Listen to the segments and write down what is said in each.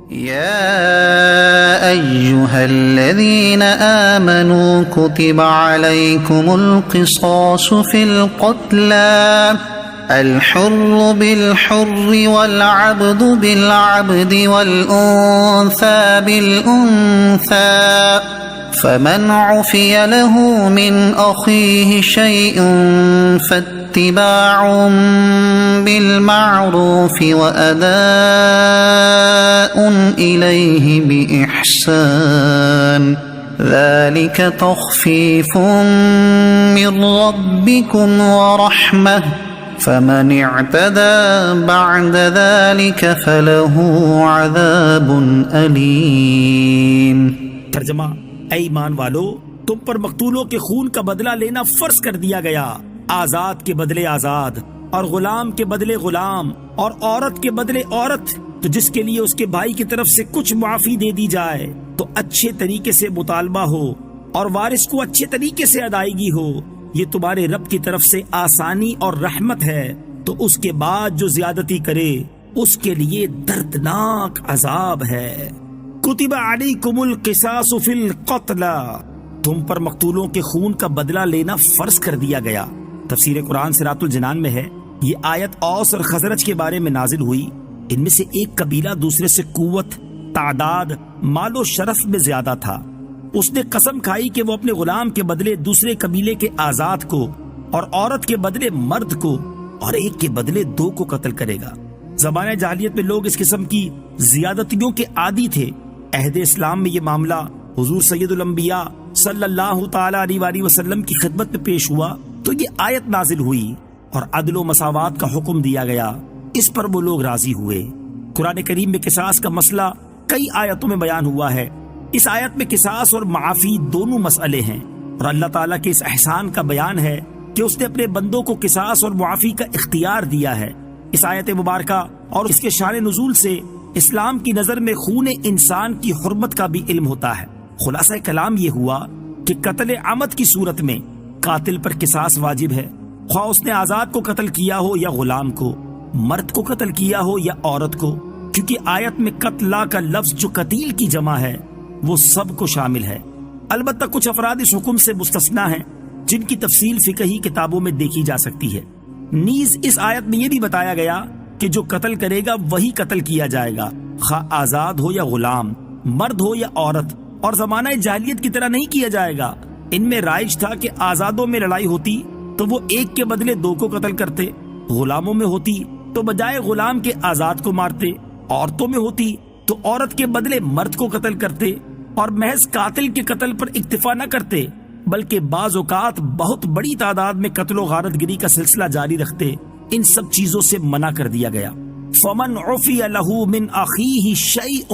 يا أيها الذين آمنوا كتب عليكم القصاص في القتلى الحر بالحر والعبد بالعبد والأنثى بالأنثى فمن عفي له من أخيه شيء فاتباع بالمعروف وأداء إليه بإحسان ذلك تخفيف من ربكم ورحمة فمن اعتدى بعد ذلك فله عذاب أليم۔ ترجمہ: اے ایمان والو، تم پر مقتولوں کے خون کا بدلہ لینا فرض کر دیا گیا، آزاد کے بدلے آزاد، اور غلام کے بدلے غلام، اور عورت کے بدلے عورت، تو جس کے لیے اس کے بھائی کی طرف سے کچھ معافی دے دی جائے تو اچھے طریقے سے مطالبہ ہو اور وارث کو اچھے طریقے سے ادائیگی ہو، یہ تمہارے رب کی طرف سے آسانی اور رحمت ہے۔ تو اس کے بعد جو زیادتی کرے اس کے لیے دردناک عذاب ہے۔ کتب علیکم القصاص فی القتلى، تم پر مقتولوں کے خون کا بدلہ لینا فرض کر دیا گیا۔ تفسیر قرآن سورۃ الجنان میں ہے، یہ آیت اوس اور خزرج کے بارے میں نازل ہوئی۔ ان میں سے ایک قبیلہ دوسرے سے قوت، تعداد، مال و شرف میں زیادہ تھا۔ اس نے قسم کھائی کہ وہ اپنے غلام کے بدلے دوسرے قبیلے کے آزاد کو، اور عورت کے بدلے مرد کو، اور ایک کے بدلے دو کو قتل کرے گا۔ زمانہ جاہلیت میں لوگ اس قسم کی زیادتیوں کے عادی تھے۔ عہد اسلام میں یہ معاملہ حضور سید الانبیاء صلی اللہ تعالی علیہ وآلہ وسلم کی خدمت میں پیش ہوا تو یہ آیت نازل ہوئی اور عدل و مساوات کا حکم دیا گیا۔ اس پر وہ لوگ راضی ہوئے۔ قرآن کریم میں قصاص کا مسئلہ کئی آیتوں میں بیان ہوا ہے۔ اس آیت میں قصاص اور معافی دونوں مسئلے ہیں، اور اللہ تعالیٰ کے اس احسان کا بیان ہے کہ اس نے اپنے بندوں کو قصاص اور معافی کا اختیار دیا ہے۔ اس آیت مبارکہ اور اس کے شان نزول سے اسلام کی نظر میں خون انسان کی حرمت کا بھی علم ہوتا ہے۔ خلاصہ کلام یہ ہوا کہ قتل عمد کی صورت میں قاتل پر قصاص واجب ہے، خواہ اس نے آزاد کو قتل کیا ہو یا غلام کو، مرد کو قتل کیا ہو یا عورت کو، کیونکہ آیت میں قتلہ کا لفظ جو قتیل کی جمع ہے وہ سب کو شامل ہے۔ البتہ کچھ افراد اس حکم سے مستثنیٰ ہیں جن کی تفصیل فقہی کتابوں میں دیکھی جا سکتی ہے۔ نیز اس آیت میں یہ بھی بتایا گیا کہ جو قتل کرے گا وہی قتل کیا جائے گا، خواہ آزاد ہو یا غلام، مرد ہو یا عورت، اور زمانہ جاہلیت کی طرح نہیں کیا جائے گا۔ ان میں رائج تھا کہ آزادوں میں لڑائی ہوتی تو وہ ایک کے بدلے دو کو قتل کرتے، غلاموں میں ہوتی تو بجائے غلام کے آزاد کو مارتے، عورتوں میں ہوتی تو عورت کے بدلے مرد کو قتل کرتے، اور محض قاتل کے قتل پر اکتفا نہ کرتے بلکہ بعض اوقات بہت بڑی تعداد میں قتل و غارت گری کا سلسلہ جاری رکھتے۔ ان سب چیزوں سے منع کر دیا گیا۔ فمن عفی لہ من اخیہ شیء،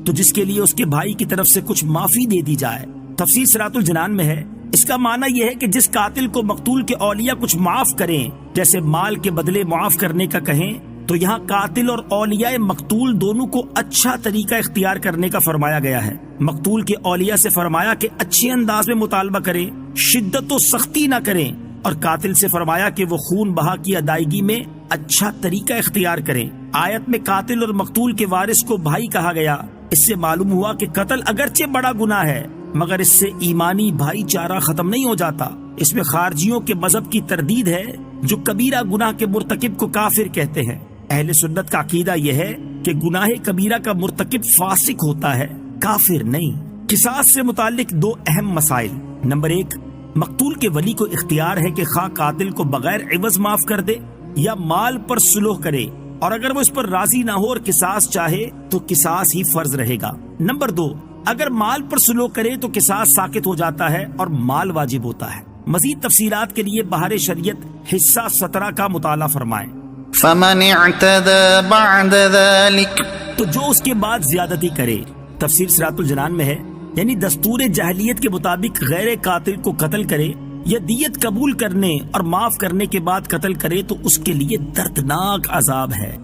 تو جس کے لیے اس کے بھائی کی طرف سے کچھ معافی دے دی جائے۔ تفسیر سورۃ الجنان میں ہے، اس کا معنی یہ ہے کہ جس قاتل کو مقتول کے اولیاء کچھ معاف کریں، جیسے مال کے بدلے معاف کرنے کا کہیں، تو یہاں قاتل اور اولیاء مقتول دونوں کو اچھا طریقہ اختیار کرنے کا فرمایا گیا ہے۔ مقتول کے اولیاء سے فرمایا کہ اچھے انداز میں مطالبہ کریں، شدت و سختی نہ کریں، اور قاتل سے فرمایا کہ وہ خون بہا کی ادائیگی میں اچھا طریقہ اختیار کریں۔ آیت میں قاتل اور مقتول کے وارث کو بھائی کہا گیا۔ اس سے معلوم ہوا کہ قتل اگرچہ بڑا گناہ ہے مگر اس سے ایمانی بھائی چارہ ختم نہیں ہو جاتا۔ اس میں خارجیوں کے مذہب کی تردید ہے جو کبیرہ گناہ کے مرتکب کو کافر کہتے ہیں۔ اہل سنت کا عقیدہ یہ ہے کہ گناہ کبیرہ کا مرتکب فاسق ہوتا ہے، کافر نہیں۔ قصاص سے متعلق دو اہم مسائل۔ نمبر 1، مقتول کے ولی کو اختیار ہے کہ خواہ قاتل کو بغیر عوض معاف کر دے یا مال پر صلح کرے، اور اگر وہ اس پر راضی نہ ہو اور قصاص چاہے تو قصاص ہی فرض رہے گا۔ نمبر 2، اگر مال پر صلح کرے تو قصاص ساقط ہو جاتا ہے اور مال واجب ہوتا ہے۔ مزید تفصیلات کے لیے بہار شریعت حصہ 17 کا مطالعہ فرمائیں۔ فمن اعتدى بعد ذلك، تو جو اس کے بعد زیادتی کرے۔ تفسیر سورۃ الجنان میں ہے، یعنی دستور جاہلیت کے مطابق غیر قاتل کو قتل کرے یا دیت قبول کرنے اور معاف کرنے کے بعد قتل کرے تو اس کے لیے دردناک عذاب ہے۔